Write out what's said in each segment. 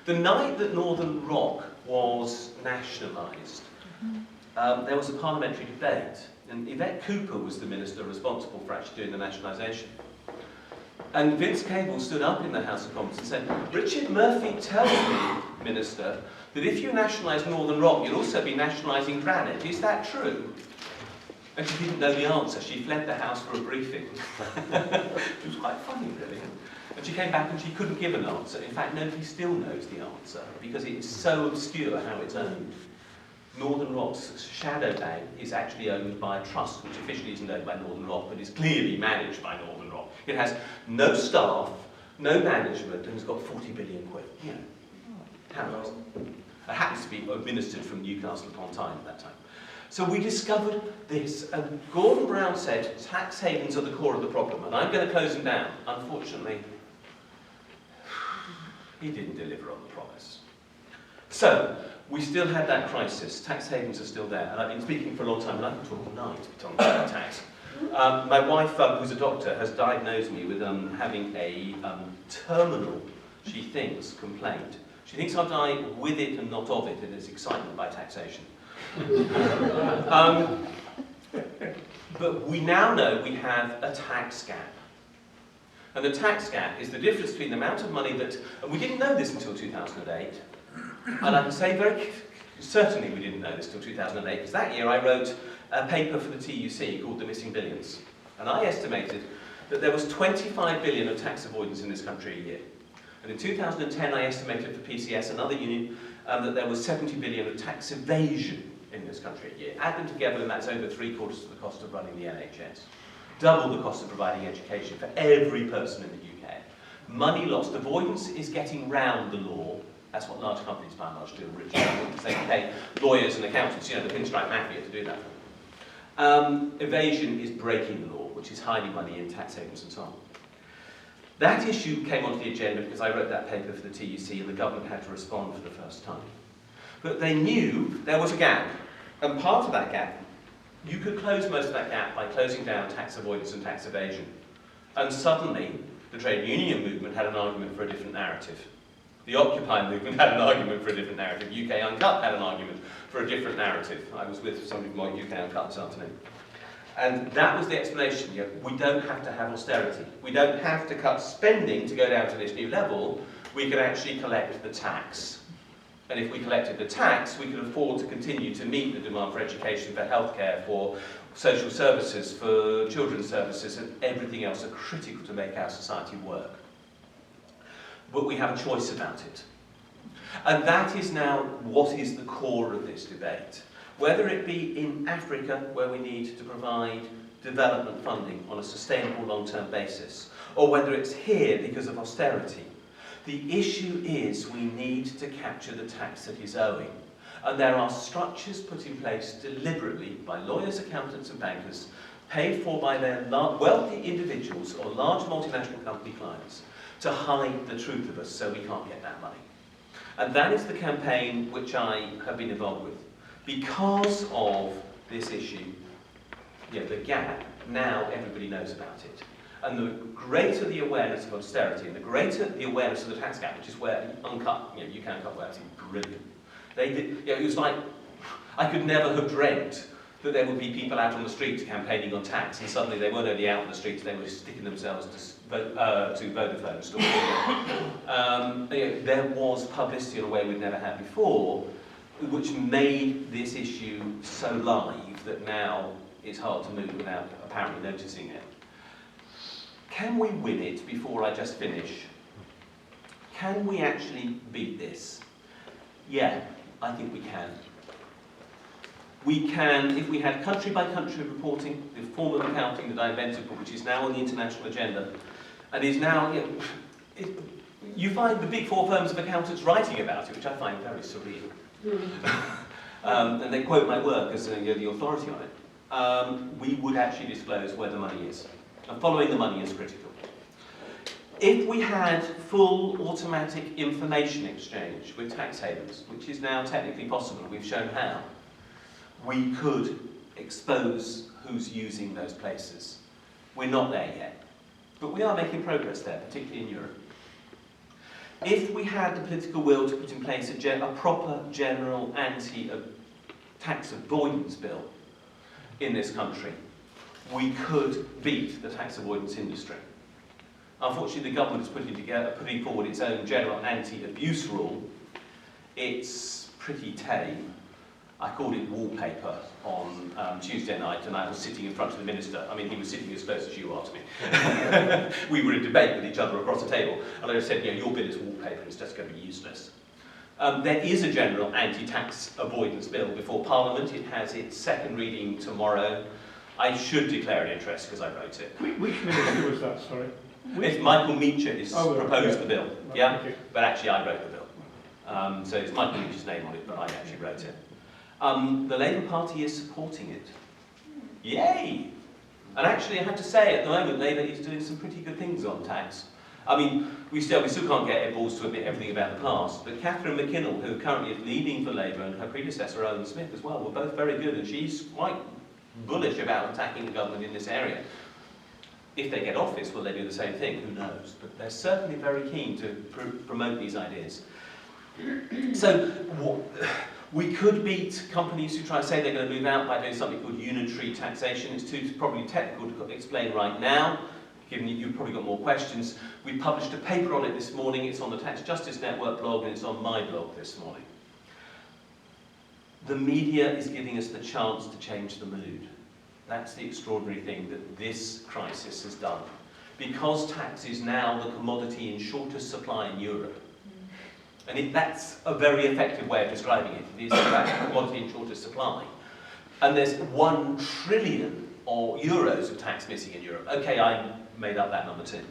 The night that Northern Rock was nationalised, there was a parliamentary debate, and Yvette Cooper was the minister responsible for actually doing the nationalisation. And Vince Cable stood up in the House of Commons and said, Richard Murphy tells me, Minister, that if you nationalise Northern Rock, you'll also be nationalising granite. Is that true? And she didn't know the answer. She fled the House for a briefing. It was quite funny, really. And she came back and she couldn't give an answer. In fact, nobody still knows the answer, because it's so obscure how it's owned. Northern Rock's shadow bank is actually owned by a trust, which officially isn't owned by Northern Rock, but is clearly managed by Northern Rock. It has no staff, no management, and it's got 40 billion quid. You know, how nice. It happens to be administered from Newcastle upon Tyne at that time. So we discovered this, and Gordon Brown said tax havens are the core of the problem, and I'm going to close them down. Unfortunately, he didn't deliver on the promise. So, we still had that crisis. Tax havens are still there, and I've been speaking for a long time, and I can talk all night about tax. My wife, who's a doctor, has diagnosed me with having a terminal, she thinks, complaint. She thinks I'll die with it and not of it, and it's excitement by taxation. But we now know we have a tax gap. And the tax gap is the difference between the amount of money that, and we didn't know this until 2008, and I can say very certainly we didn't know this until 2008, because that year I wrote a paper for the TUC called The Missing Billions. And I estimated that there was 25 billion of tax avoidance in this country a year. And in 2010 I estimated for PCS, another union, that there was 70 billion of tax evasion in this country a year. Add them together and that's over 3/4 of the cost of running the NHS. Double the cost of providing education for every person in the UK. Money lost. Avoidance is getting round the law. That's what large companies by and large do. Rich companies, they pay lawyers and accountants, you know, the pinstripe mafia to do that. Evasion is breaking the law, which is hiding money in tax havens and so on. That issue came onto the agenda because I wrote that paper for the TUC and the government had to respond for the first time. But they knew there was a gap, and part of that gap, you could close most of that gap by closing down tax avoidance and tax evasion. And suddenly, the trade union movement had an argument for a different narrative. The Occupy movement had an argument for a different narrative. UK Uncut had an argument for a different narrative. I was with somebody from UK Uncut this afternoon. And that was the explanation. You know, we don't have to have austerity. We don't have to cut spending to go down to this new level. We can actually collect the tax. And if we collected the tax, we could afford to continue to meet the demand for education, for healthcare, for social services, for children's services, and everything else are critical to make our society work. But we have a choice about it. And that is now what is the core of this debate. Whether it be in Africa, where we need to provide development funding on a sustainable long-term basis, or whether it's here because of austerity, the issue is we need to capture the tax that is owing. And there are structures put in place deliberately by lawyers, accountants and bankers, paid for by their wealthy individuals or large multinational company clients, to hide the truth of us so we can't get that money. And that is the campaign which I have been involved with. Because of this issue, you know, the gap, now everybody knows about it. And the greater the awareness of austerity, and the greater the awareness of the tax gap, which is where Uncut, you know, UK Uncut were absolutely brilliant. They did, you know, it was like, I could never have dreamt that there would be people out on the streets campaigning on tax, and suddenly they weren't only out on the streets, they were sticking themselves to Vodafone stores. You know, there was publicity in a way we'd never had before, which made this issue so live that now it's hard to move without apparently noticing it. Can we win it before I just finish? Can we actually beat this? Yeah, I think we can. We can, if we had country-by-country reporting, the form of accounting that I invented, but which is now on the international agenda, and is now, you know, you find the big four firms of accountants writing about it, which I find very surreal. And they quote my work as the authority on it. We would actually disclose where the money is. And following the money is critical. If we had full automatic information exchange with tax havens, which is now technically possible, we've shown how, we could expose who's using those places. We're not there yet, but we are making progress there, particularly in Europe. If we had the political will to put in place a proper general anti-tax avoidance bill in this country, we could beat the tax avoidance industry. Unfortunately, the government is putting forward its own general anti-abuse rule. It's pretty tame. I called it wallpaper on Tuesday night, and I was sitting in front of the minister. I mean, he was sitting as close as you are to me. We were in debate with each other across the table, and I said, your bill is wallpaper, it's just going to be useless. There is a general anti-tax avoidance bill before Parliament. It has its second reading tomorrow. I should declare an interest because I wrote it. Which minister was that, sorry? It's Michael Meacher who's proposed the bill, Right, yeah? But actually I wrote the bill. So it's Michael Meacher's name on it, but I actually wrote it. The Labour Party is supporting it. Yay! And actually I have to say, at the moment, Labour is doing some pretty good things on tax. I mean, we still can't get eyeballs to admit everything about the past, but Catherine McKinnell, who currently is leading for Labour, and her predecessor, Owen Smith, as well, were both very good, and she's quite bullish about attacking the government in this area. If they get office, will they do the same thing? Who knows? But they're certainly very keen to promote these ideas. So we could beat companies who try to say they're going to move out by doing something called unitary taxation. It's too probably technical to explain right now, given that you've probably got more questions. We published a paper on it this morning. It's on the Tax Justice Network blog, and it's on my blog this morning. The media is giving us the chance to change the mood. That's the extraordinary thing that this crisis has done. Because tax is now the commodity in shortest supply in Europe, and that's a very effective way of describing it. It is in fact a commodity in shortest supply. And there's 1 trillion euros of tax missing in Europe. Okay, I made up that number too.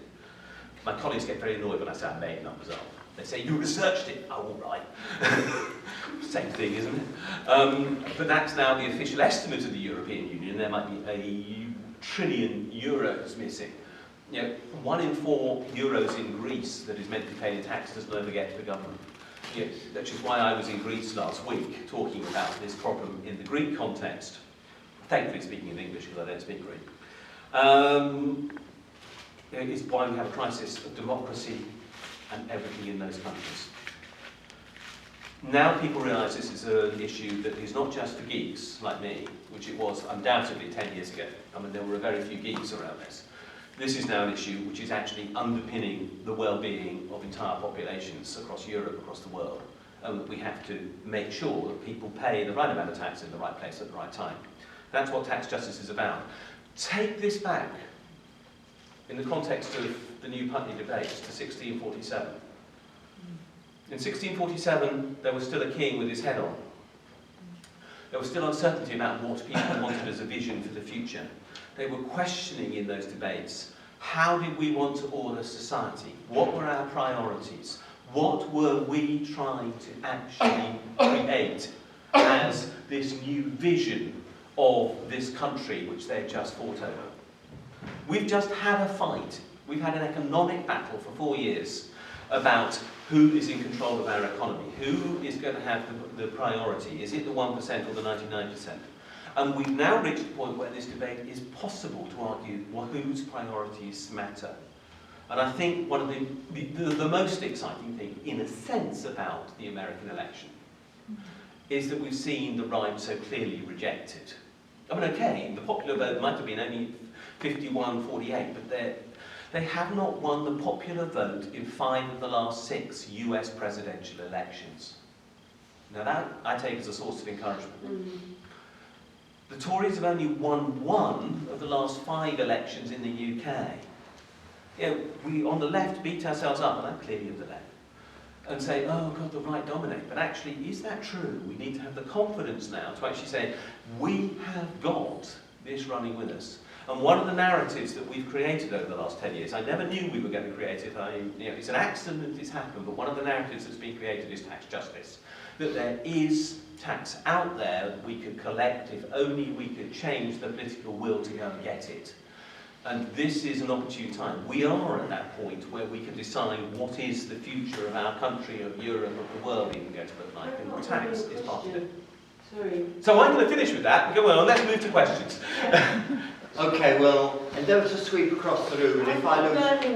My colleagues get very annoyed when I say I made numbers up. They say, you researched it. Oh, all right. Same thing, isn't it? But that's now the official estimate of the European Union. There might be a trillion euros missing. 1 in 4 euros in Greece that is meant to be paid in tax doesn't ever get to the government. Which is why I was in Greece last week talking about this problem in the Greek context. Thankfully speaking in English because I don't speak Greek. It's why we have a crisis of democracy and everything in those countries. Now people realise this is an issue that is not just for geeks like me, which it was undoubtedly 10 years ago. I mean, there were very few geeks around this. This is now an issue which is actually underpinning the well-being of entire populations across Europe, across the world. And we have to make sure that people pay the right amount of tax in the right place at the right time. That's what tax justice is about. Take this back in the context of the new Putney Debates to 1647. In 1647, there was still a king with his head on. There was still uncertainty about what people wanted as a vision for the future. They were questioning in those debates, how did we want to order society? What were our priorities? What were we trying to actually create as this new vision of this country which they've just fought over? We've just had a fight. We've had an economic battle for 4 years about who is in control of our economy, who is going to have the priority. Is it the 1% or the 99%? And we've now reached the point where this debate is possible to argue whose priorities matter. And I think one of the most exciting thing, in a sense, about the American election is that we've seen the right so clearly rejected. I mean, okay, the popular vote might have been only 51-48, but they have not won the popular vote in 5 of the last 6 US presidential elections. Now that I take as a source of encouragement. The Tories have only won 1 of the last 5 elections in the UK. We on the left beat ourselves up, and I'm clearly of the left, and say, oh God, the right dominate. But actually, is that true? We need to have the confidence now to actually say, we have got this running with us. And one of the narratives that we've created over the last 10 years, I never knew we were going to create it. It's an accident that it's happened, but one of the narratives that's been created is tax justice. That there is tax out there that we could collect if only we could change the political will to go and get it. And this is an opportune time. We are at that point where we can decide what is the future of our country, of Europe, of the world even going to look like, and tax is part of it. Sorry. So I'm going to finish with that. Go on, let's move to questions. Okay, well, endeavour to sweep across the room, and if I lose track